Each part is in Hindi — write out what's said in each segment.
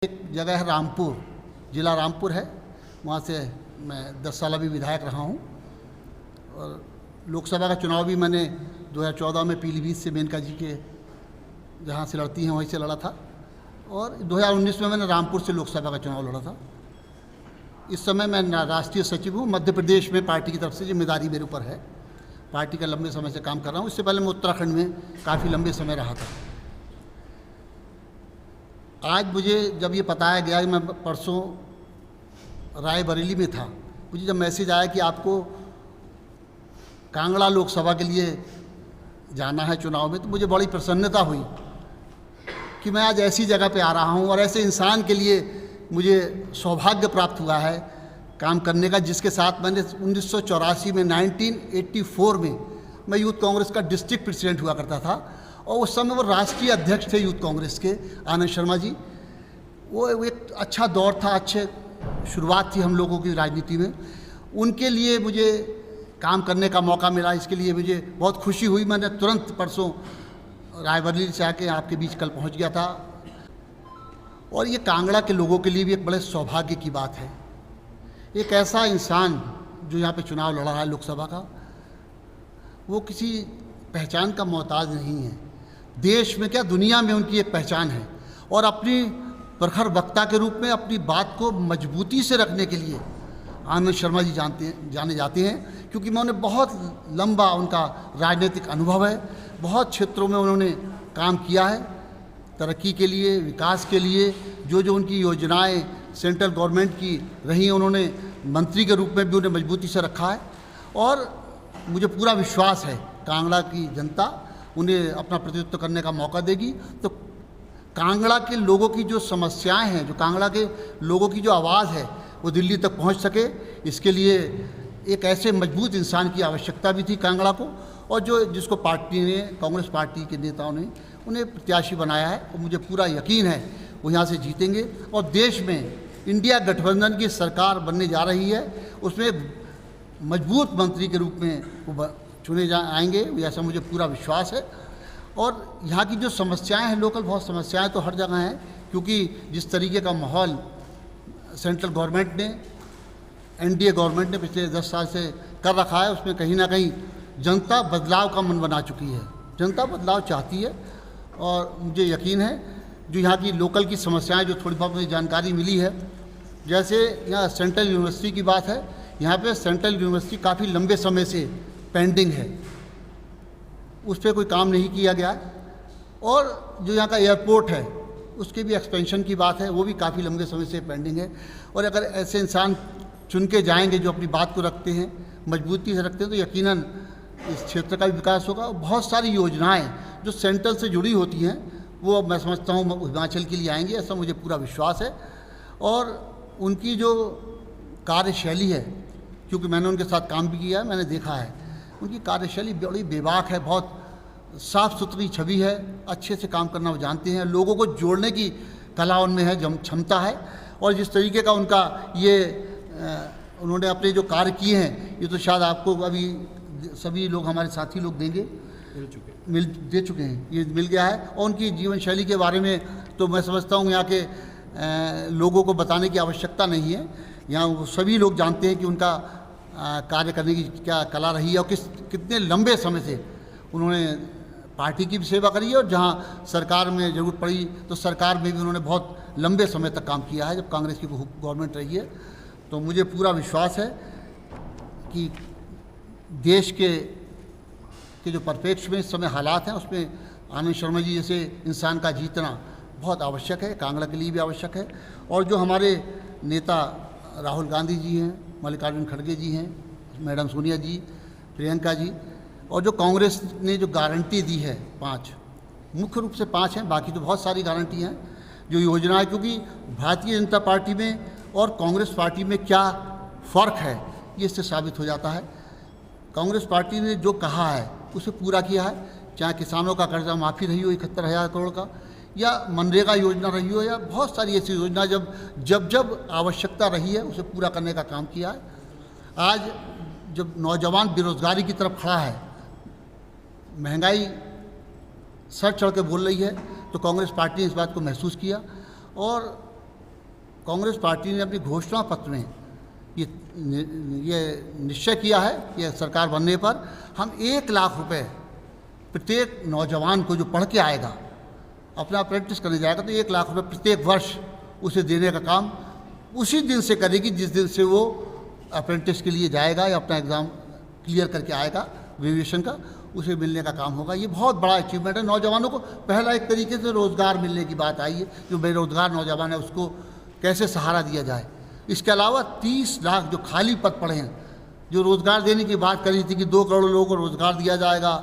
एक जगह है रामपुर, ज़िला रामपुर है, वहाँ से मैं 10 साल अभी विधायक रहा हूँ और लोकसभा का चुनाव भी मैंने 2014 में पीलीभीत से मेनका जी के जहाँ से लड़ती हैं वहीं से लड़ा था और 2019 में मैंने रामपुर से लोकसभा का चुनाव लड़ा था। इस समय मैं राष्ट्रीय सचिव हूँ। मध्य प्रदेश में पार्टी की तरफ से जिम्मेदारी मेरे ऊपर है। पार्टी का लंबे समय से काम कर रहा हूँ। इससे पहले मैं उत्तराखंड में काफ़ी लंबे समय रहा था। आज मुझे जब ये बताया गया कि मैं परसों रायबरेली में था, मुझे जब मैसेज आया कि आपको कांगड़ा लोकसभा के लिए जाना है चुनाव में, तो मुझे बड़ी प्रसन्नता हुई कि मैं आज ऐसी जगह पे आ रहा हूँ और ऐसे इंसान के लिए मुझे सौभाग्य प्राप्त हुआ है काम करने का, जिसके साथ मैंने 1984 में 1984 में मैं यूथ कांग्रेस का डिस्ट्रिक्ट प्रेसिडेंट हुआ करता था और उस समय वो राष्ट्रीय अध्यक्ष थे यूथ कांग्रेस के, आनंद शर्मा जी। वो एक अच्छा दौर था, अच्छे शुरुआत थी हम लोगों की राजनीति में। उनके लिए मुझे काम करने का मौका मिला, इसके लिए मुझे बहुत खुशी हुई। मैंने तुरंत परसों रायबरेली से आके आपके बीच कल पहुंच गया था और ये कांगड़ा के लोगों के लिए भी एक बड़े सौभाग्य की बात है। एक ऐसा इंसान जो यहाँ पे चुनाव लड़ रहा है लोकसभा का, वो किसी पहचान का मोहताज नहीं है। देश में क्या, दुनिया में उनकी एक पहचान है और अपनी प्रखर वक्ता के रूप में अपनी बात को मजबूती से रखने के लिए आनंद शर्मा जी जाने जाते हैं, क्योंकि मैं उन्हें बहुत लंबा उनका राजनीतिक अनुभव है। बहुत क्षेत्रों में उन्होंने काम किया है, तरक्की के लिए, विकास के लिए। जो उनकी योजनाएं सेंट्रल गवर्नमेंट की रही हैं, उन्होंने मंत्री के रूप में भी उन्हें मजबूती से रखा है और मुझे पूरा विश्वास है कांगड़ा की जनता उन्हें अपना प्रतिनिधित्व करने का मौका देगी। तो कांगड़ा के लोगों की जो समस्याएं हैं, जो कांगड़ा के लोगों की जो आवाज़ है, वो दिल्ली तक पहुंच सके, इसके लिए एक ऐसे मजबूत इंसान की आवश्यकता भी थी कांगड़ा को। और जिसको पार्टी ने, कांग्रेस पार्टी के नेताओं ने उन्हें प्रत्याशी बनाया है और मुझे पूरा यकीन है वो यहाँ से जीतेंगे और देश में इंडिया गठबंधन की सरकार बनने जा रही है, उसमें मजबूत मंत्री के रूप में वो चुने आएंगे, ऐसा मुझे पूरा विश्वास है। और यहाँ की जो समस्याएं हैं, लोकल बहुत समस्याएं तो हर जगह हैं, क्योंकि जिस तरीके का माहौल सेंट्रल गवर्नमेंट ने, एनडीए गवर्नमेंट ने पिछले 10 साल से कर रखा है, उसमें कहीं ना कहीं जनता बदलाव का मन बना चुकी है। जनता बदलाव चाहती है और मुझे यकीन है जो यहाँ की लोकल की समस्याएं, जो थोड़ी बहुत मुझे जानकारी मिली है, जैसे यहाँ सेंट्रल यूनिवर्सिटी की बात है, यहाँ पे सेंट्रल यूनिवर्सिटी काफ़ी लंबे समय से पेंडिंग है, उस पर कोई काम नहीं किया गया। और जो यहाँ का एयरपोर्ट है, उसके भी एक्सपेंशन की बात है, वो भी काफ़ी लंबे समय से पेंडिंग है। और अगर ऐसे इंसान चुन के जाएंगे जो अपनी बात को रखते हैं, मजबूती से रखते हैं, तो यकीनन इस क्षेत्र का भी विकास होगा। और बहुत सारी योजनाएं जो सेंट्रल से जुड़ी होती हैं, वो मैं समझता हूँ हिमाचल के लिए आएंगी, ऐसा मुझे पूरा विश्वास है। और उनकी जो कार्यशैली है, क्योंकि मैंने उनके साथ काम भी किया है, मैंने देखा है उनकी कार्यशैली बड़ी बेबाक है, बहुत साफ़ सुथरी छवि है, अच्छे से काम करना वो जानते हैं, लोगों को जोड़ने की कला उनमें है, क्षमता है। और जिस तरीके का उनका ये उन्होंने अपने जो कार्य किए हैं, ये तो शायद आपको अभी सभी लोग, हमारे साथी लोग दे चुके हैं, ये मिल गया है। और उनकी जीवन शैली के बारे में तो मैं समझता हूँ यहाँ के लोगों को बताने की आवश्यकता नहीं है। यहाँ वो सभी लोग जानते हैं कि उनका कार्य करने की क्या कला रही है और कितने लंबे समय से उन्होंने पार्टी की भी सेवा करी है। और जहाँ सरकार में ज़रूरत पड़ी तो सरकार में भी उन्होंने बहुत लंबे समय तक काम किया है, जब कांग्रेस की गवर्नमेंट रही है। तो मुझे पूरा विश्वास है कि देश के जो परिप्रेक्ष्य में इस समय हालात हैं, उसमें आनंद शर्मा जी जैसे इंसान का जीतना बहुत आवश्यक है, कांगड़ा के लिए भी आवश्यक है। और जो हमारे नेता राहुल गांधी जी हैं, मल्लिकार्जुन खड़गे जी हैं, मैडम सोनिया जी, प्रियंका जी, और जो कांग्रेस ने जो गारंटी दी है 5, मुख्य रूप से 5 हैं, बाकी तो बहुत सारी गारंटी हैं, जो योजना है। क्योंकि भारतीय जनता पार्टी में और कांग्रेस पार्टी में क्या फ़र्क है, ये इससे साबित हो जाता है। कांग्रेस पार्टी ने जो कहा है उसे पूरा किया है, चाहे किसानों का कर्जा माफ़ी रही हो 71,000 करोड़ का, या मनरेगा योजना रही हो, या बहुत सारी ऐसी योजना जब आवश्यकता रही है उसे पूरा करने का काम किया है। आज जब नौजवान बेरोज़गारी की तरफ खड़ा है, महंगाई सर चढ़ के बोल रही है, तो कांग्रेस पार्टी ने इस बात को महसूस किया और कांग्रेस पार्टी ने अपनी घोषणा पत्र में ये निश्चय किया है कि सरकार बनने पर हम 1 लाख रुपए प्रत्येक नौजवान को जो पढ़ के आएगा, अपना अप्रेंटिस करने जाएगा, तो 1 लाख रुपए प्रत्येक वर्ष उसे देने का काम उसी दिन से करेगी जिस दिन से वो अप्रेंटिस के लिए जाएगा या अपना एग्ज़ाम क्लियर करके आएगा ग्रेजुएशन का, उसे मिलने का काम होगा। ये बहुत बड़ा अचीवमेंट है। नौजवानों को पहला एक तरीके से रोज़गार मिलने की बात आई है। जो बेरोज़गार नौजवान है उसको कैसे सहारा दिया जाए। इसके अलावा 30 लाख जो खाली पद पड़े हैं, जो रोज़गार देने की बात करी थी कि 2 करोड़ लोगों को रोज़गार दिया जाएगा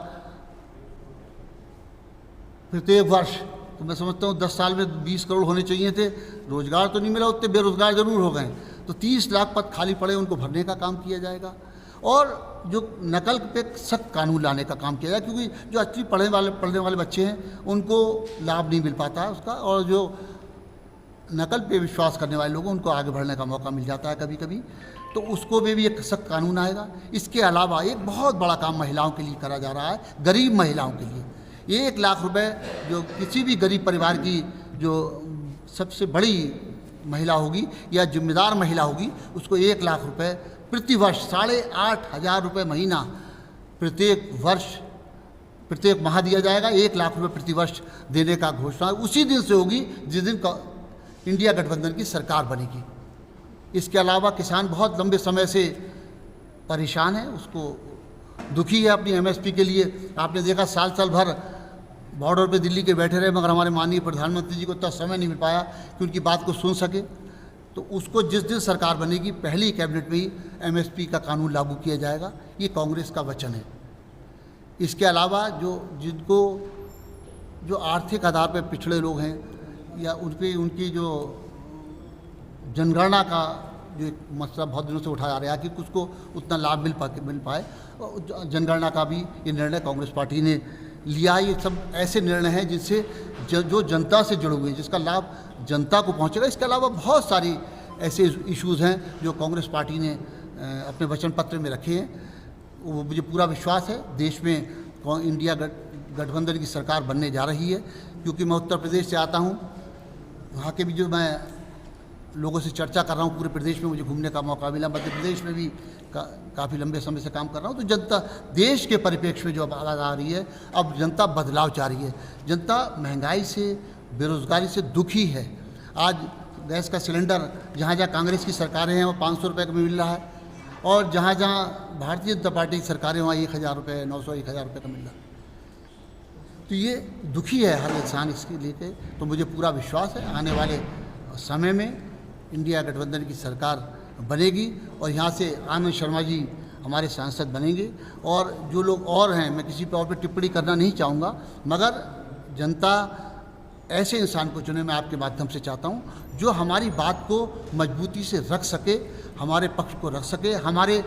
प्रत्येक वर्ष, तो मैं समझता हूँ 10 साल में 20 करोड़ होने चाहिए थे। रोज़गार तो नहीं मिला, उतने बेरोज़गार ज़रूर हो गए। तो 30 लाख पद खाली पड़े, उनको भरने का काम किया जाएगा। और जो नकल पे सख्त कानून लाने का काम किया जाए, क्योंकि जो अच्छी पढ़ने वाले बच्चे हैं उनको लाभ नहीं मिल पाता है उसका, और जो नकल पे विश्वास करने वाले लोग हैं उनको आगे बढ़ने का मौका मिल जाता है कभी कभी, तो उसको भी एक सख्त कानून आएगा। इसके अलावा एक बहुत बड़ा काम महिलाओं के लिए करा जा रहा है, गरीब महिलाओं के लिए 1 लाख रुपए जो किसी भी गरीब परिवार की जो सबसे बड़ी महिला होगी या जिम्मेदार महिला होगी, उसको 1 लाख रुपए प्रति वर्ष 8,500 रुपये महीना प्रत्येक वर्ष प्रत्येक माह दिया जाएगा। 1 लाख रुपए प्रति वर्ष देने का घोषणा उसी दिन से होगी जिस दिन इंडिया गठबंधन की सरकार बनेगी। इसके अलावा किसान बहुत लंबे समय से परेशान है, उसको दुखी है अपनी एमएसपी के लिए। आपने देखा साल भर बॉर्डर पे दिल्ली के बैठे रहे, मगर हमारे माननीय प्रधानमंत्री जी को इतना समय नहीं मिल पाया कि उनकी बात को सुन सके। तो उसको जिस दिन सरकार बनेगी पहली कैबिनेट में ही एमएसपी का कानून लागू किया जाएगा, ये कांग्रेस का वचन है। इसके अलावा जिनको जो आर्थिक आधार पर पिछड़े लोग हैं या उनकी जो जनगणना का जो एक मसला बहुत दिनों से उठाया जा रहा है कि कुछ को उतना लाभ मिल पाए, जनगणना का भी ये निर्णय कांग्रेस पार्टी ने लिया। ये सब ऐसे निर्णय हैं जिनसे जो जनता से जुड़े हुए हैं, जिसका लाभ जनता को पहुंचेगा। इसके अलावा बहुत सारी ऐसे इश्यूज़ हैं जो कांग्रेस पार्टी ने अपने वचन पत्र में रखे हैं। वो मुझे पूरा विश्वास है देश में इंडिया गठबंधन की सरकार बनने जा रही है, क्योंकि मैं उत्तर प्रदेश से आता हूँ। वहाँ के भी जो मैं लोगों से चर्चा कर रहा हूँ, पूरे प्रदेश में मुझे घूमने का मौका मिला। मध्य प्रदेश में भी काफ़ी लंबे समय से काम कर रहा हूँ। तो जनता देश के परिप्रेक्ष्य में जो अब आवाज़ आ रही है, अब जनता बदलाव चाह रही है। जनता महंगाई से, बेरोज़गारी से दुखी है। आज गैस का सिलेंडर जहाँ जहाँ कांग्रेस की सरकारें हैं वो 500 रुपये का मिल रहा है, और जहाँ जहाँ भारतीय जनता पार्टी की सरकारें वहाँ 1,000 रुपये, 900, 1,000 रुपये का मिल रहा है। तो ये दुखी है हर इंसान इसके लेके। तो मुझे पूरा विश्वास है आने वाले समय में इंडिया गठबंधन की सरकार बनेगी, और यहाँ से आनंद शर्मा जी हमारे सांसद बनेंगे। और जो लोग और हैं, मैं किसी पर और पे टिप्पणी करना नहीं चाहूँगा, मगर जनता ऐसे इंसान को चुने, मैं आपके माध्यम से चाहता हूँ, जो हमारी बात को मजबूती से रख सके, हमारे पक्ष को रख सके, हमारे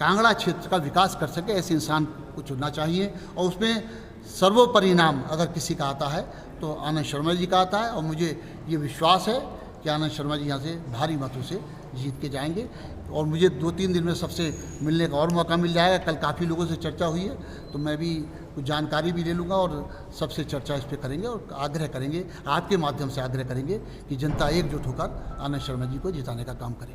कांगड़ा क्षेत्र का विकास कर सके। ऐसे इंसान को चुनना चाहिए, और उसमें सर्वोपरि नाम अगर किसी का आता है तो आनंद शर्मा जी का आता है। और मुझे ये विश्वास है कि आनंद शर्मा जी यहाँ से भारी मतों से जीत के जाएंगे, और मुझे 2-3 दिन में सबसे मिलने का और मौका मिल जाएगा। कल काफ़ी लोगों से चर्चा हुई है, तो मैं भी कुछ जानकारी भी ले लूँगा और सबसे चर्चा इस पर करेंगे, और आग्रह करेंगे, आपके माध्यम से आग्रह करेंगे कि जनता एकजुट होकर आनंद शर्मा जी को जिताने का काम करे।